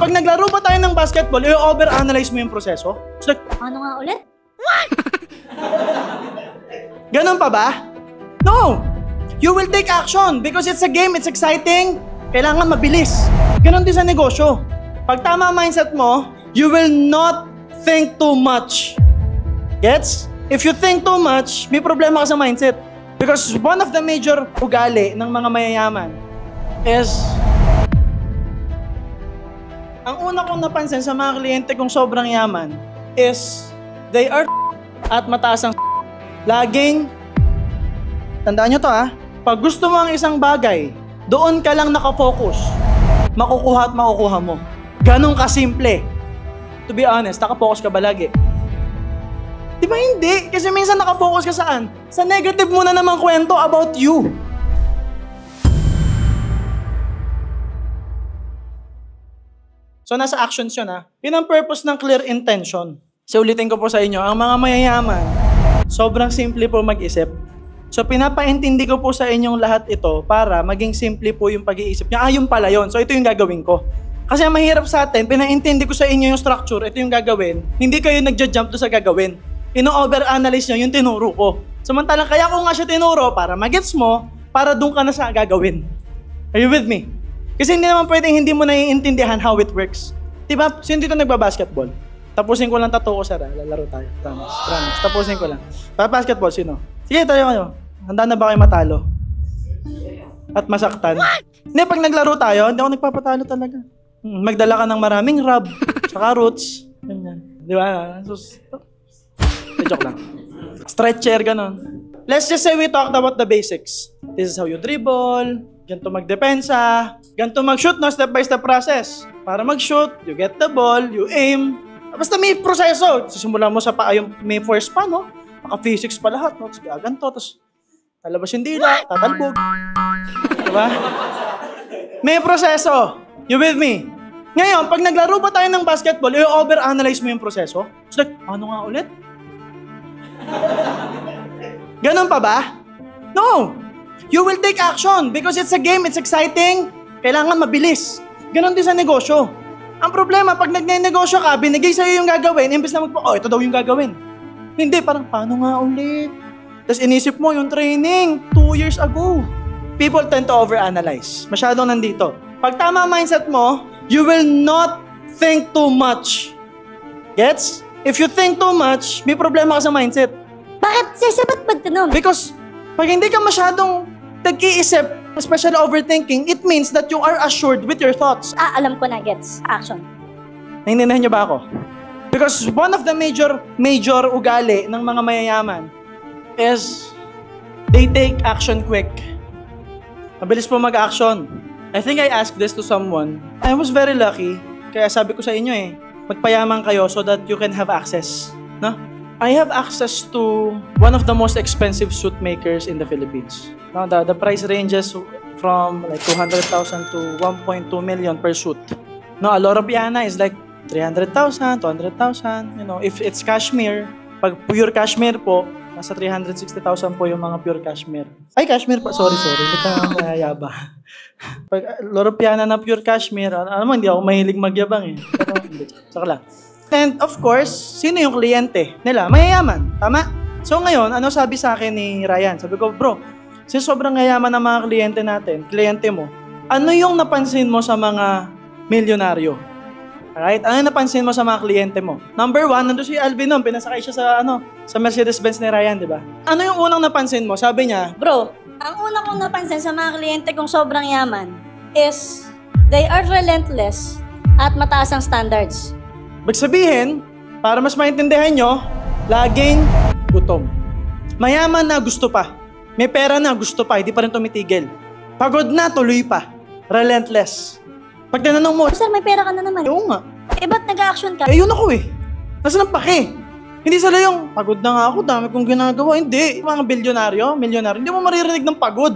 pag naglaro ba tayo ng basketball, i-overanalyze mo yung proseso? So, like, Ano nga ulit? ganun pa ba? No! You will take action because it's a game, it's exciting. Kailangan mabilis. Ganun din sa negosyo. Pag tama ang mindset mo, you will not think too much. Gets? If you think too much, may problema ka sa mindset. Because one of the major ugali ng mga mayayaman is ang una kong napansin sa mga kliyente kong sobrang yaman is they are at mataas ang laging, tandaan nyo to pag gusto mo ang isang bagay, doon ka lang nakafocus, makukuha at makukuha mo. Ganun kasimple. To be honest, nakafocus ka ba lagi? Di ba hindi? Kasi minsan nakafocus ka saan? Sa negative mo na namang kwento about you. So nasa actions yun Yun ang purpose ng clear intention. So ulitin ko po sa inyo, ang mga mayayaman, sobrang simple po mag-isip. So pinapaintindi ko po sa inyong lahat ito para maging simple po yung pag-iisip niya. Yung pala yun. So ito yung gagawin ko. Kasi ang mahirap sa atin, pinaintindi ko sa inyo yung structure, ito yung gagawin. Hindi kayo nagja-jump to sa gagawin. Ino-overanalyze nyo yung tinuro ko. Samantalang kaya ko nga siya tinuro para magets mo, para doon ka na sa gagawin. Are you with me? Kasi hindi naman pwedeng hindi mo naiintindihan how it works. Diba? Sino dito nagbabasketball? Tapusin ko lang tattoo ko, Sara. Lalaro tayo. Promise. Tapusin ko lang. Basketball, sino? Sige, tayo kayo. Handa na ba kayo matalo? At masaktan? Hindi, pag naglaro tayo, hindi ako nagpapatalo talaga. Magdala ka ng maraming rub, saka roots. Ganyan. Di ba? Joke lang. Stretcher, ganon. Let's just say we talked about the basics. This is how you dribble, ganito magdepensa, ganito mag-shoot, step by step process. Para mag-shoot, you get the ball, you aim. Basta may proseso. Sisimula mo sa paa yung may force pa, Naka-physics pa lahat, Tapos gaganto, tapos talabas yung dila, tatalbog. Diba? May proseso. You with me? Ngayon, pag naglaro ba tayo ng basketball, i-overanalyze mo yung proseso? So like, ano nga ulit? Ganun pa ba? No! You will take action because it's a game, it's exciting. Kailangan mabilis. Ganun din sa negosyo. Ang problema, pag nagnenegosyo ka, binigay sa'yo yung gagawin, imbes na ito daw yung gagawin. Hindi, parang, paano nga ulit? Tapos inisip mo yung training 2 years ago. People tend to overanalyze. Masyadong nandito. Pag tama mindset mo, you will not think too much. Gets? If you think too much, may problema ka sa mindset. Bakit? Sasabat ba ganun? Because pag hindi ka masyadong nag-iisip, especially overthinking, it means that you are assured with your thoughts. Alam ko na, gets. Action. Naiintindihan niyo ba ako? Because one of the major ugali ng mga mayayaman is they take action quick. Mabilis po mag-action. I think I asked this to someone. I was very lucky. Kaya sabi ko sa inyo magpayaman kayo so that you can have access. I have access to one of the most expensive suit makers in the Philippines. The price ranges from like 200,000 to 1.2 million per suit. A Loro Piana is like 300,000, 200,000. If it's cashmere, pag pure cashmere po, nasa 360,000 po yung mga pure cashmere. Ay, cashmere pa. Sorry. Hindi ka mayayaba. Pag Loro Piana na pure cashmere, hindi ako mahilig magyabang Pero hindi. Saka lang. And of course, sino yung kliyente nila? Mayayaman. Tama? So ngayon, ano sabi sa akin ni Ryan? Sabi ko, bro, since sobrang yayaman ng mga kliyente mo, ano yung napansin mo sa mga milyonaryo? Alright? Ano yung napansin mo sa mga kliyente mo? Number 1, nandun si Alvin nun, pinasakay siya sa Mercedes-Benz ni Ryan, di ba? Ano yung unang napansin mo? Sabi niya, bro, ang una kong napansin sa mga kliyente kong sobrang yaman is they are relentless at mataas ang standards. Magsabihin, para mas maintindihan nyo, laging gutom. Mayaman na gusto pa. May pera na gusto pa, hindi pa rin tumitigil. Pagod na, tuloy pa. Relentless. Pag tinanong mo, sir, may pera ka na naman. Oo nga. Ba't nag-action ka? Yun ako Nasaan ang pake? Hindi sila yung, pagod na nga ako, dami kong ginagawa. Hindi. Mga milyonaryo, hindi mo maririnig ng pagod.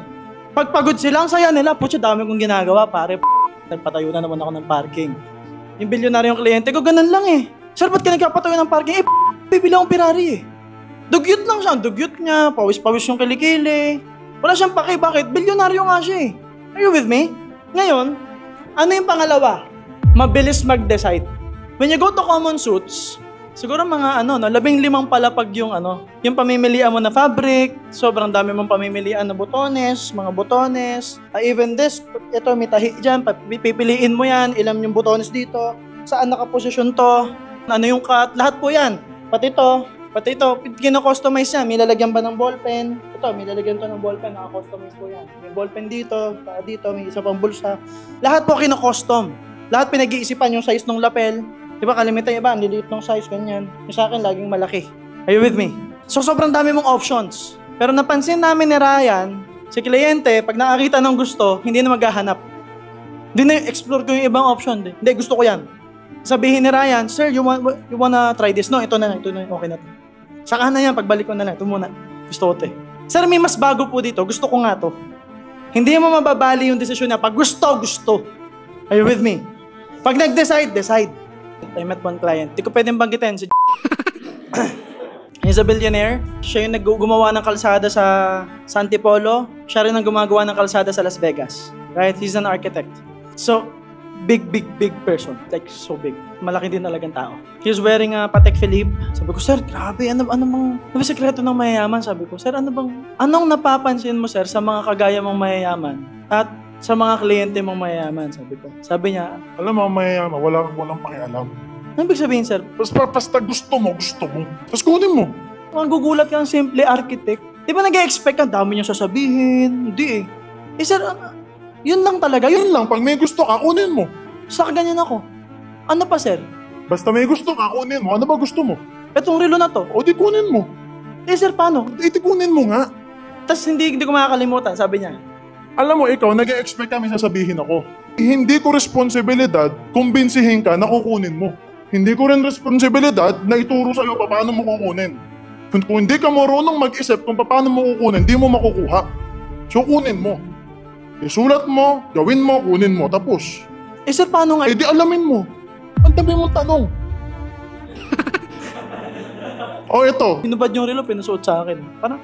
Pag pagod sila, ang saya nila. Putya, dami kong ginagawa, pare. Nagpatayo na naman ako ng parking. Yung bilyonaryong kliyente ko, ganun lang Sir, ba't ka nagkapatayo ng parking? Bibili akong Ferrari Dugyot lang siya. Dugyot niya. Pawis-pawis yung kilikili. Wala siyang pake. Bakit? Bilyonaryo nga siya Are you with me? Ngayon, ano yung pangalawa? mabilis mag-decide. When you go to Common Suits, siguro mga 15 palapag yung pamimilian mo na fabric, sobrang dami mong pamimilian na botones, mga botones, even this, ito may tahi dyan, pipiliin mo yan, ilan yung botones dito, saan nakaposisyon to, ano yung cut, lahat po yan. Pati ito, kino-customize yan, may lalagyan ba ng ballpen, ito, may lalagyan to ng ballpen, naka-customize po yan. May ballpen dito, may isa pang bulsa, lahat po kino-custom. Lahat pinag-iisipan yung size ng lapel. Diba kalimitan iba, ang liliit ng size, ganyan. Yung sa akin, laging malaki. Are you with me? So, sobrang dami mong options. Pero napansin namin ni Ryan, si kliyente, pag nakakita ng gusto, hindi na maghahanap. Hindi na explore ko yung ibang option. Hindi, gusto ko yan. Sabihin ni Ryan, sir, you wanna try this? No, ito na, okay na to. Saka na yan, pagbalik ko na lang. Ito muna. Gusto ko to eh. Sir, may mas bago po dito. Gusto ko nga to. Hindi mo mababali yung desisyon niya. Pag gusto. Are you with me? Pag nag-decide. I met one client. Di ko pwedeng banggitin si He's a billionaire. Siya yung gumawa ng kalsada sa Antipolo. Siya rin ang gumagawa ng kalsada sa Las Vegas. Right? He's an architect. So, big person. Like, so big. Malaki din talagang tao. He was wearing a Patek Philippe. Sabi ko, sir, grabe, ano bang sekreto ng mayayaman? Sabi ko, sir, anong napapansin mo, sir, sa mga kagaya mong mayayaman? At sa mga kliyente mong mayayaman, sabi ko. Sabi niya, alam mo, mayayaman, walang pakialam. Ano ibig sabihin, sir? Basta gusto mo. Tapos kunin mo. Ang gugulat kang simple architect. Di ba nag-expect ang dami niyang sasabihin? Hindi eh. Sir, yun lang talaga. Yun lang, pag may gusto ka, kunin mo. Sa ganyan ako. Ano pa, sir? Basta may gusto ka, kunin mo. Ano ba gusto mo? Etong relo na to. O di kunin mo. Sir, paano? Di kunin mo nga. Tapos hindi ko makakalimutan, sabi niya. Alam mo, ikaw, nag-expect kami sasabihin ako. Hindi ko responsibilidad kumbinsihin ka na kukunin mo. Hindi ko rin responsibilidad na ituro sa'yo paano mo kukunin. Kung hindi ka marunong mag-isip kung paano mo kukunin, hindi mo makukuha. So, kunin mo. Isulat mo, gawin mo, kunin mo, tapos. Sir, paano nga? Di alamin mo. Ang dami mong tanong. Ito. Pinubad yung relo, pinusuot sa akin. Parang,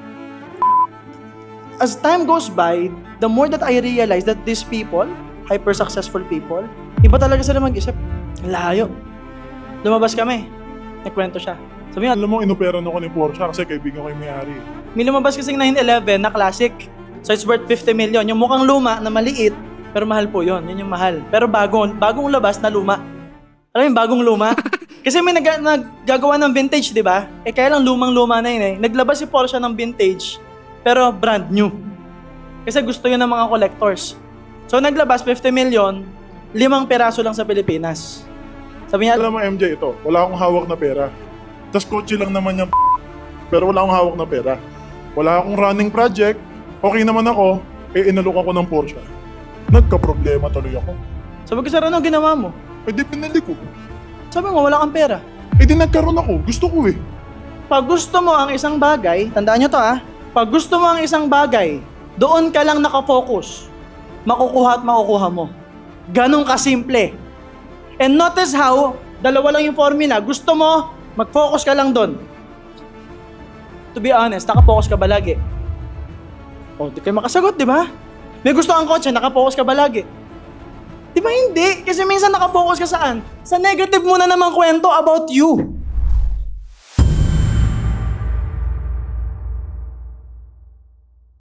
as time goes by, the more that I realize that these people, hyper-successful people, iba talaga sila mag-isip. Layo. Lumabas kami. Nagkwento siya. Sabi niya, alam mo, inoperan ako ni Porsche kasi kaibigan ko yung may-ari. May lumabas kasing 911 na classic. So it's worth 50 million. Yung mukhang luma na maliit, pero mahal po yun. Yun yung mahal. Pero bagong labas na luma. Alam mo yung bagong luma? Kasi may naggagawa ng vintage, di ba? Kaya lang lumang-luma na yun eh. Naglabas si Porsche ng vintage, pero brand new. Kasi gusto yun ng mga collectors. So naglabas 50 million, 5 peraso lang sa Pilipinas. Sabi niya, alam mo MJ, ito, wala akong hawak na pera. Tas kotse lang naman yung pero wala akong hawak na pera. Wala akong running project, okay naman ako, inalok ako ng Porsche. Nagka-problema tuloy ako. Sabi ko, sir, ano ginawa mo? Di pinili ko. Sabi mo, wala kang pera. Di nagkaroon ako, gusto ko eh. Pag gusto mo ang isang bagay, tandaan nyo to pag gusto mo ang isang bagay, doon ka lang nakafocus. Makukuha at makukuha mo. Ganong kasimple. And notice how, dalawa lang yung formula. Gusto mo, mag-focus ka lang doon. To be honest, nakafocus ka ba lagi? Di kayo makasagot, di ba? May gusto kang kotse, nakafocus ka ba lagi? Di ba hindi? Kasi minsan nakafocus ka saan? Sa negative mo na naman kwento about you.